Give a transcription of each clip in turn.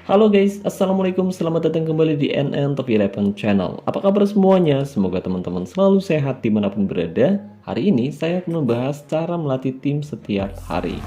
Halo guys, Assalamualaikum, selamat datang kembali di NN Top 11 Channel. Apa kabar semuanya? Semoga teman-teman selalu sehat dimanapun berada. Hari ini saya akan membahas cara melatih tim setiap hari.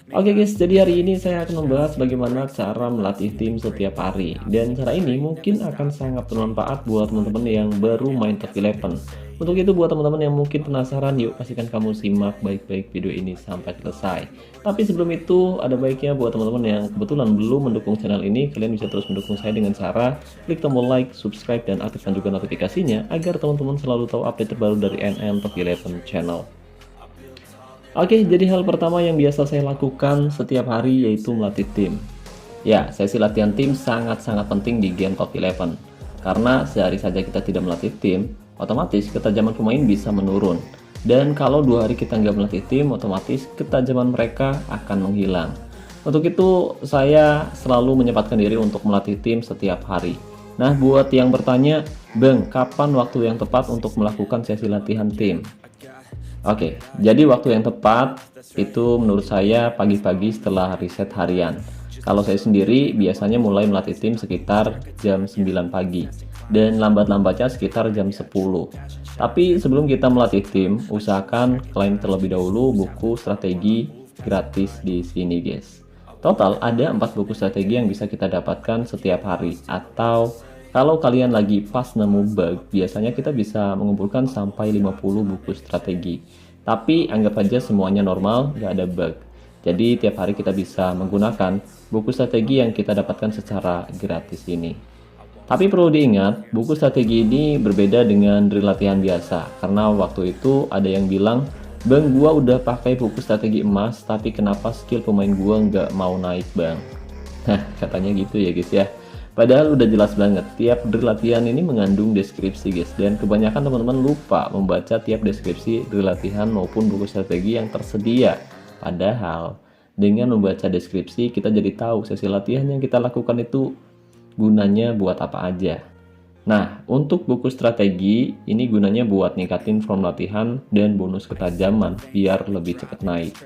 Oke guys, jadi hari ini saya akan membahas bagaimana cara melatih tim setiap hari. Dan cara ini mungkin akan sangat bermanfaat buat teman-teman yang baru main Top 11. Untuk itu buat teman-teman yang mungkin penasaran, yuk pastikan kamu simak baik-baik video ini sampai selesai. Tapi sebelum itu, ada baiknya buat teman-teman yang kebetulan belum mendukung channel ini, kalian bisa terus mendukung saya dengan cara klik tombol like, subscribe, dan aktifkan juga notifikasinya agar teman-teman selalu tahu update terbaru dari NN Top 11 Channel. Oke, jadi hal pertama yang biasa saya lakukan setiap hari yaitu melatih tim. Ya, sesi latihan tim sangat-sangat penting di game Top 11. Karena sehari saja kita tidak melatih tim, otomatis ketajaman pemain bisa menurun. Dan kalau 2 hari kita nggak melatih tim, otomatis ketajaman mereka akan menghilang. Untuk itu, saya selalu menyempatkan diri untuk melatih tim setiap hari. Nah, buat yang bertanya, Bang, kapan waktu yang tepat untuk melakukan sesi latihan tim? Oke, jadi waktu yang tepat itu menurut saya pagi-pagi setelah riset harian. Kalau saya sendiri biasanya mulai melatih tim sekitar jam 9 pagi dan lambat-lambatnya sekitar jam 10. Tapi sebelum kita melatih tim, usahakan klaim terlebih dahulu buku strategi gratis di sini guys. Total ada 4 buku strategi yang bisa kita dapatkan setiap hari, atau kalau kalian lagi pas nemu bug, biasanya kita bisa mengumpulkan sampai 50 buku strategi. Tapi anggap aja semuanya normal, nggak ada bug. Jadi tiap hari kita bisa menggunakan buku strategi yang kita dapatkan secara gratis ini. Tapi perlu diingat, buku strategi ini berbeda dengan drill latihan biasa. Karena waktu itu ada yang bilang, Bang, gua udah pakai buku strategi emas, tapi kenapa skill pemain gua nggak mau naik, Bang? Nah, katanya gitu ya guys ya. Padahal udah jelas banget, tiap drill latihan ini mengandung deskripsi guys. Dan kebanyakan teman-teman lupa membaca tiap deskripsi drill latihan maupun buku strategi yang tersedia. Padahal dengan membaca deskripsi kita jadi tahu sesi latihan yang kita lakukan itu gunanya buat apa aja. Nah, untuk buku strategi ini gunanya buat ningkatin form latihan dan bonus ketajaman biar lebih cepat naik.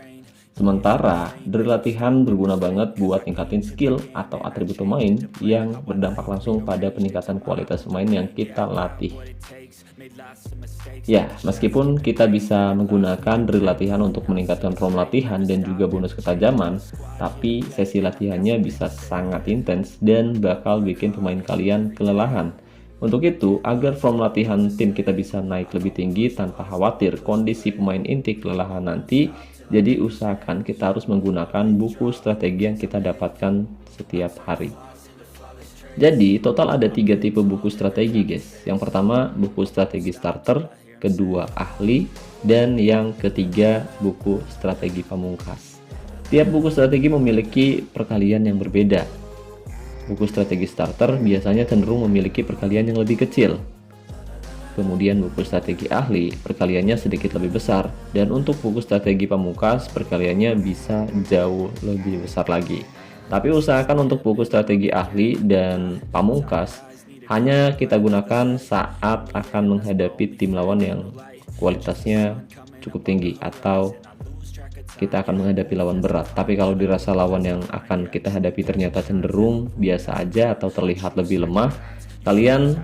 Sementara drill latihan berguna banget buat ningkatin skill atau atribut pemain yang berdampak langsung pada peningkatan kualitas pemain yang kita latih. Ya, meskipun kita bisa menggunakan drill latihan untuk meningkatkan form latihan dan juga bonus ketajaman, tapi sesi latihannya bisa sangat intens dan bakal bikin pemain kalian kelelahan. Untuk itu, agar form latihan tim kita bisa naik lebih tinggi tanpa khawatir kondisi pemain inti kelelahan nanti, jadi usahakan kita harus menggunakan buku strategi yang kita dapatkan setiap hari. Jadi total ada 3 tipe buku strategi guys. Yang pertama buku strategi starter, kedua ahli, dan yang ketiga buku strategi pamungkas. Tiap buku strategi memiliki perkalian yang berbeda. Buku strategi starter biasanya cenderung memiliki perkalian yang lebih kecil. Kemudian buku strategi ahli perkaliannya sedikit lebih besar, dan untuk buku strategi pamungkas perkaliannya bisa jauh lebih besar lagi. Tapi usahakan untuk buku strategi ahli dan pamungkas hanya kita gunakan saat akan menghadapi tim lawan yang kualitasnya cukup tinggi atau kita akan menghadapi lawan berat. Tapi kalau dirasa lawan yang akan kita hadapi ternyata cenderung biasa aja atau terlihat lebih lemah, kalian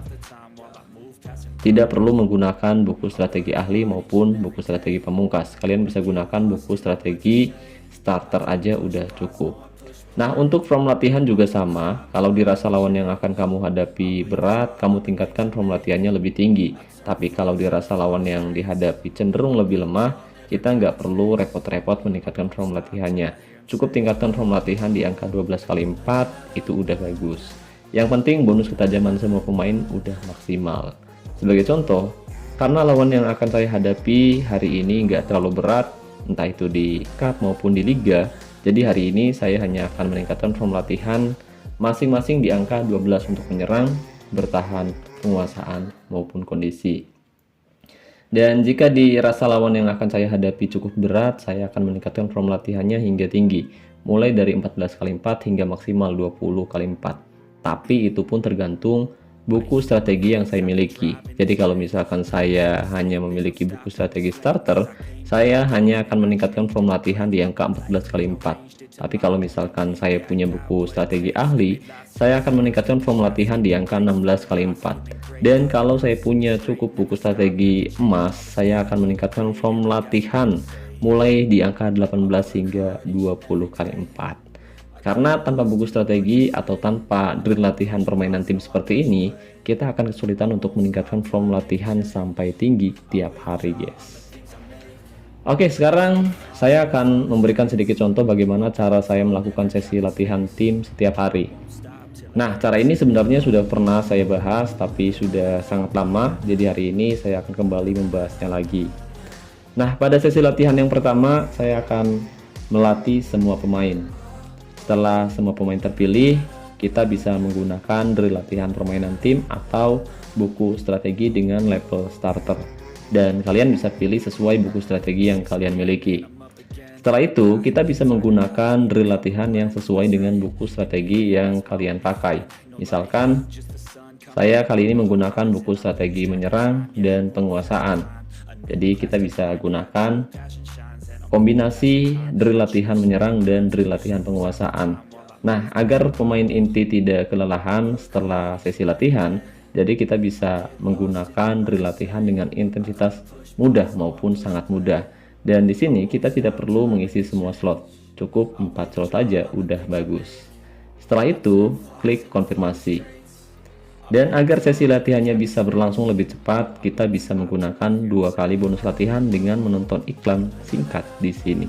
tidak perlu menggunakan buku strategi ahli maupun buku strategi pamungkas. Kalian bisa gunakan buku strategi starter aja udah cukup. Nah, untuk form latihan juga sama. Kalau dirasa lawan yang akan kamu hadapi berat, kamu tingkatkan form latihannya lebih tinggi. Tapi kalau dirasa lawan yang dihadapi cenderung lebih lemah, kita nggak perlu repot-repot meningkatkan form latihannya. Cukup tingkatkan form latihan di angka 12 kali 4, itu udah bagus. Yang penting bonus ketajaman semua pemain udah maksimal. Sebagai contoh, karena lawan yang akan saya hadapi hari ini nggak terlalu berat, entah itu di cup maupun di liga, jadi hari ini saya hanya akan meningkatkan form latihan masing-masing di angka 12 untuk menyerang, bertahan, penguasaan, maupun kondisi. Dan jika dirasa lawan yang akan saya hadapi cukup berat, saya akan meningkatkan form latihannya hingga tinggi, mulai dari 14 kali 4 hingga maksimal 20 kali 4. Tapi itu pun tergantung buku strategi yang saya miliki. Jadi kalau misalkan saya hanya memiliki buku strategi starter, saya hanya akan meningkatkan form latihan di angka 14 kali 4. Tapi kalau misalkan saya punya buku strategi ahli, saya akan meningkatkan form latihan di angka 16 kali 4. Dan kalau saya punya cukup buku strategi emas, saya akan meningkatkan form latihan mulai di angka 18 hingga 20 kali 4. Karena tanpa buku strategi atau tanpa drill latihan permainan tim seperti ini, kita akan kesulitan untuk meningkatkan form latihan sampai tinggi tiap hari, guys. Oke, sekarang saya akan memberikan sedikit contoh bagaimana cara saya melakukan sesi latihan tim setiap hari. Nah, cara ini sebenarnya sudah pernah saya bahas, tapi sudah sangat lama, jadi hari ini saya akan kembali membahasnya lagi. Nah, pada sesi latihan yang pertama, saya akan melatih semua pemain. Setelah semua pemain terpilih, kita bisa menggunakan drill latihan permainan tim atau buku strategi dengan level starter. Dan kalian bisa pilih sesuai buku strategi yang kalian miliki. Setelah itu, kita bisa menggunakan drill latihan yang sesuai dengan buku strategi yang kalian pakai. Misalkan, saya kali ini menggunakan buku strategi menyerang dan penguasaan. Jadi kita bisa gunakan kombinasi drill latihan menyerang dan drill latihan penguasaan. Nah, agar pemain inti tidak kelelahan setelah sesi latihan, jadi kita bisa menggunakan drill latihan dengan intensitas mudah maupun sangat mudah. Dan di sini kita tidak perlu mengisi semua slot, cukup 4 slot aja udah bagus. Setelah itu, klik konfirmasi. Dan agar sesi latihannya bisa berlangsung lebih cepat, kita bisa menggunakan 2 kali bonus latihan dengan menonton iklan singkat di sini.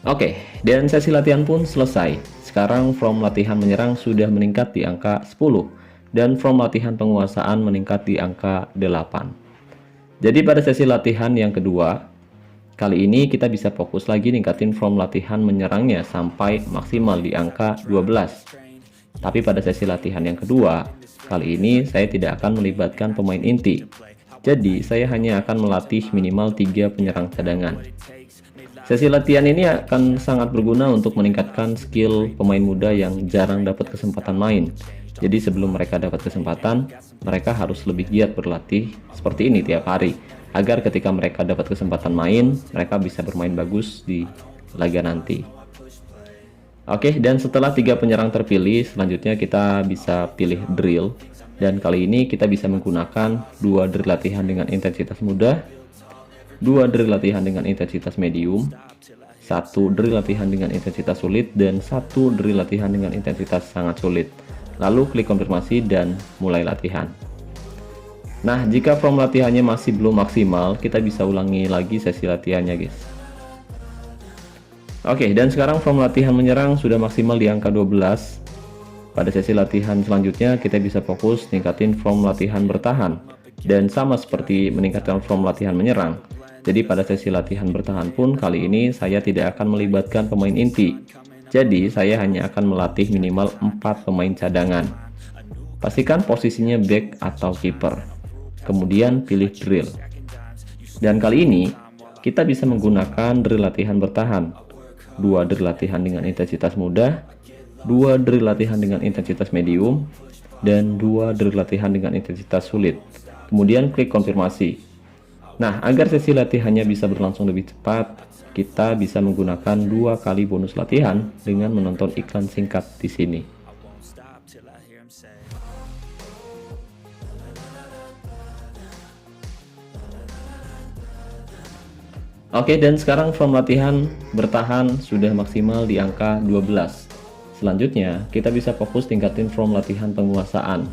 Oke, dan sesi latihan pun selesai. Sekarang form latihan menyerang sudah meningkat di angka 10. Dan form latihan penguasaan meningkat di angka 8. Jadi pada sesi latihan yang kedua, kali ini kita bisa fokus lagi ningkatin form latihan menyerangnya sampai maksimal di angka 12. Tapi pada sesi latihan yang kedua, kali ini saya tidak akan melibatkan pemain inti. Jadi saya hanya akan melatih minimal 3 penyerang cadangan. Sesi latihan ini akan sangat berguna untuk meningkatkan skill pemain muda yang jarang dapat kesempatan main. Jadi sebelum mereka dapat kesempatan, mereka harus lebih giat berlatih seperti ini tiap hari, agar ketika mereka dapat kesempatan main, mereka bisa bermain bagus di laga nanti. Oke, dan setelah 3 penyerang terpilih, selanjutnya kita bisa pilih drill. Dan kali ini kita bisa menggunakan 2 drill latihan dengan intensitas mudah, 2 drill latihan dengan intensitas medium, 1 drill latihan dengan intensitas sulit, dan 1 drill latihan dengan intensitas sangat sulit. Lalu klik konfirmasi dan mulai latihan. Nah, jika form latihannya masih belum maksimal, kita bisa ulangi lagi sesi latihannya, guys. Oke, dan sekarang form latihan menyerang sudah maksimal di angka 12. Pada sesi latihan selanjutnya, kita bisa fokus ningkatin form latihan bertahan. Dan sama seperti meningkatkan form latihan menyerang. Jadi pada sesi latihan bertahan pun kali ini saya tidak akan melibatkan pemain inti. Jadi saya hanya akan melatih minimal 4 pemain cadangan. Pastikan posisinya back atau kiper. Kemudian pilih drill. Dan kali ini kita bisa menggunakan drill latihan bertahan. 2 drill latihan dengan intensitas mudah, 2 drill latihan dengan intensitas medium, dan 2 drill latihan dengan intensitas sulit. Kemudian klik konfirmasi. Nah, agar sesi latihannya bisa berlangsung lebih cepat, kita bisa menggunakan 2 kali bonus latihan dengan menonton iklan singkat di sini. Oke, dan sekarang form latihan bertahan sudah maksimal di angka 12. Selanjutnya, kita bisa fokus tingkatin form latihan penguasaan.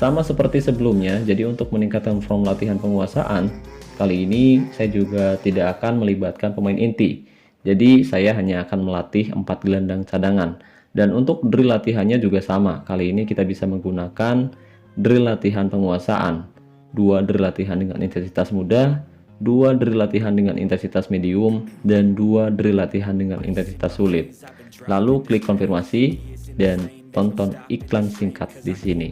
Sama seperti sebelumnya, jadi untuk meningkatkan form latihan penguasaan, kali ini saya juga tidak akan melibatkan pemain inti. Jadi saya hanya akan melatih 4 gelandang cadangan. Dan untuk drill latihannya juga sama. Kali ini kita bisa menggunakan drill latihan penguasaan. 2 drill latihan dengan intensitas mudah, 2 drill latihan dengan intensitas medium, dan 2 drill latihan dengan intensitas sulit. Lalu klik konfirmasi dan tonton iklan singkat di sini.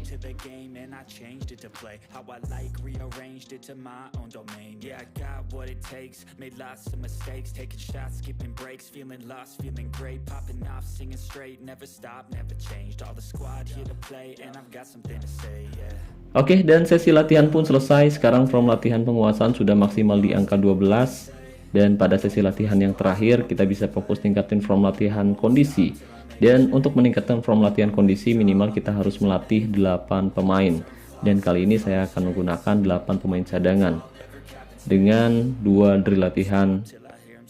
play how I like, rearranged it to my own domain. Yeah, I got what it takes, made lots of mistakes, taking shots, skipping breaks, feeling lost, feeling great, popping off, singing straight, never stop, never changed. All the squad here to play, and I've got something to say, yeah. Oke, dan sesi latihan pun selesai. Sekarang from latihan penguasaan sudah maksimal di angka 12. Dan pada sesi latihan yang terakhir, kita bisa fokus tingkatin from latihan kondisi. Dan untuk meningkatkan from latihan kondisi, minimal kita harus melatih 8 pemain. Dan kali ini saya akan menggunakan 8 pemain cadangan. Dengan 2 drill latihan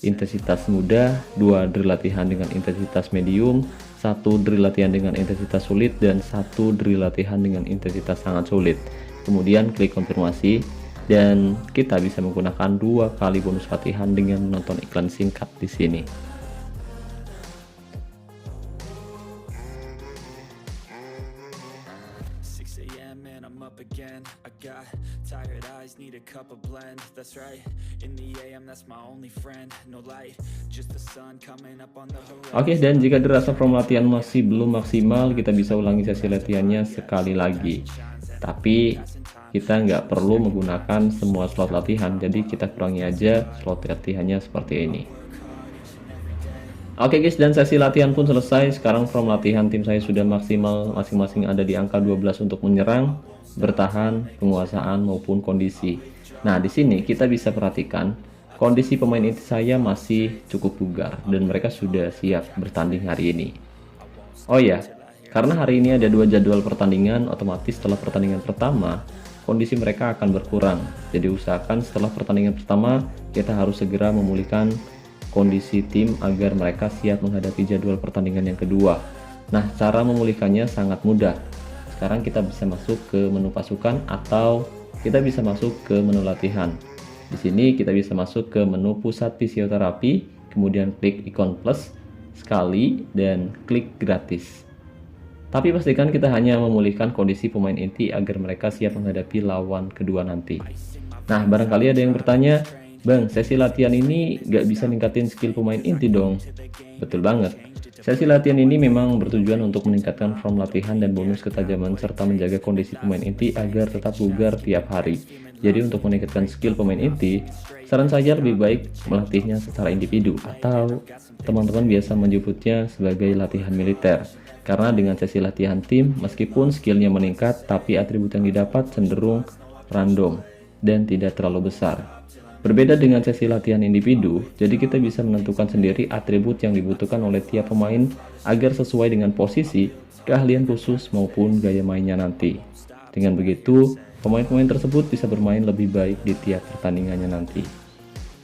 intensitas mudah, 2 drill latihan dengan intensitas medium, 1 drill latihan dengan intensitas sulit, dan 1 drill latihan dengan intensitas sangat sulit. Kemudian klik konfirmasi, dan kita bisa menggunakan 2 kali bonus latihan dengan menonton iklan singkat di sini. Oke, dan jika dirasa from latihan masih belum maksimal, kita bisa ulangi sesi latihannya sekali lagi. Tapi kita nggak perlu menggunakan semua slot latihan, jadi kita kurangi aja slot latihannya seperti ini. Oke guys, dan sesi latihan pun selesai. Sekarang from latihan tim saya sudah maksimal, masing-masing ada di angka 12 untuk menyerang, bertahan, penguasaan maupun kondisi. Nah, di sini kita bisa perhatikan kondisi pemain inti saya masih cukup bugar dan mereka sudah siap bertanding hari ini. Oh ya, karena hari ini ada 2 jadwal pertandingan, otomatis setelah pertandingan pertama kondisi mereka akan berkurang. Jadi usahakan setelah pertandingan pertama kita harus segera memulihkan kondisi tim agar mereka siap menghadapi jadwal pertandingan yang kedua. Nah, cara memulihkannya sangat mudah. Sekarang kita bisa masuk ke menu pasukan atau kita bisa masuk ke menu latihan. Di sini kita bisa masuk ke menu pusat fisioterapi, kemudian klik ikon plus sekali dan klik gratis. Tapi pastikan kita hanya memulihkan kondisi pemain inti agar mereka siap menghadapi lawan kedua nanti. Nah, barangkali ada yang bertanya, Bang, sesi latihan ini gak bisa ningkatin skill pemain inti dong? Betul banget. Sesi latihan ini memang bertujuan untuk meningkatkan form latihan dan bonus ketajaman serta menjaga kondisi pemain inti agar tetap bugar tiap hari. Jadi untuk meningkatkan skill pemain inti, saran saya lebih baik melatihnya secara individu atau teman-teman biasa menyebutnya sebagai latihan militer. Karena dengan sesi latihan tim, meskipun skillnya meningkat, tapi atribut yang didapat cenderung random dan tidak terlalu besar. Berbeda dengan sesi latihan individu, jadi kita bisa menentukan sendiri atribut yang dibutuhkan oleh tiap pemain agar sesuai dengan posisi, keahlian khusus maupun gaya mainnya nanti. Dengan begitu, pemain-pemain tersebut bisa bermain lebih baik di tiap pertandingannya nanti.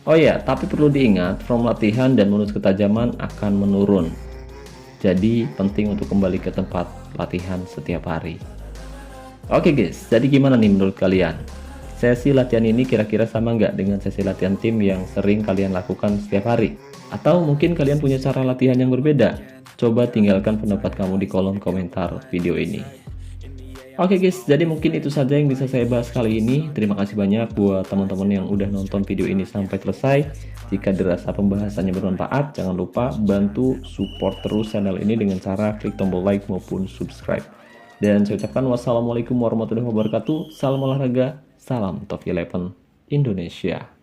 Oh ya, tapi perlu diingat, form latihan dan bonus ketajaman akan menurun. Jadi penting untuk kembali ke tempat latihan setiap hari. Oke guys, jadi gimana nih menurut kalian? Sesi latihan ini kira-kira sama nggak dengan sesi latihan tim yang sering kalian lakukan setiap hari? Atau mungkin kalian punya cara latihan yang berbeda? Coba tinggalkan pendapat kamu di kolom komentar video ini. Oke guys, jadi mungkin itu saja yang bisa saya bahas kali ini. Terima kasih banyak buat teman-teman yang udah nonton video ini sampai selesai. Jika dirasa pembahasannya bermanfaat, jangan lupa bantu support terus channel ini dengan cara klik tombol like maupun subscribe. Dan saya ucapkan wassalamualaikum warahmatullahi wabarakatuh. Salam olahraga. Salam Top 11 Indonesia.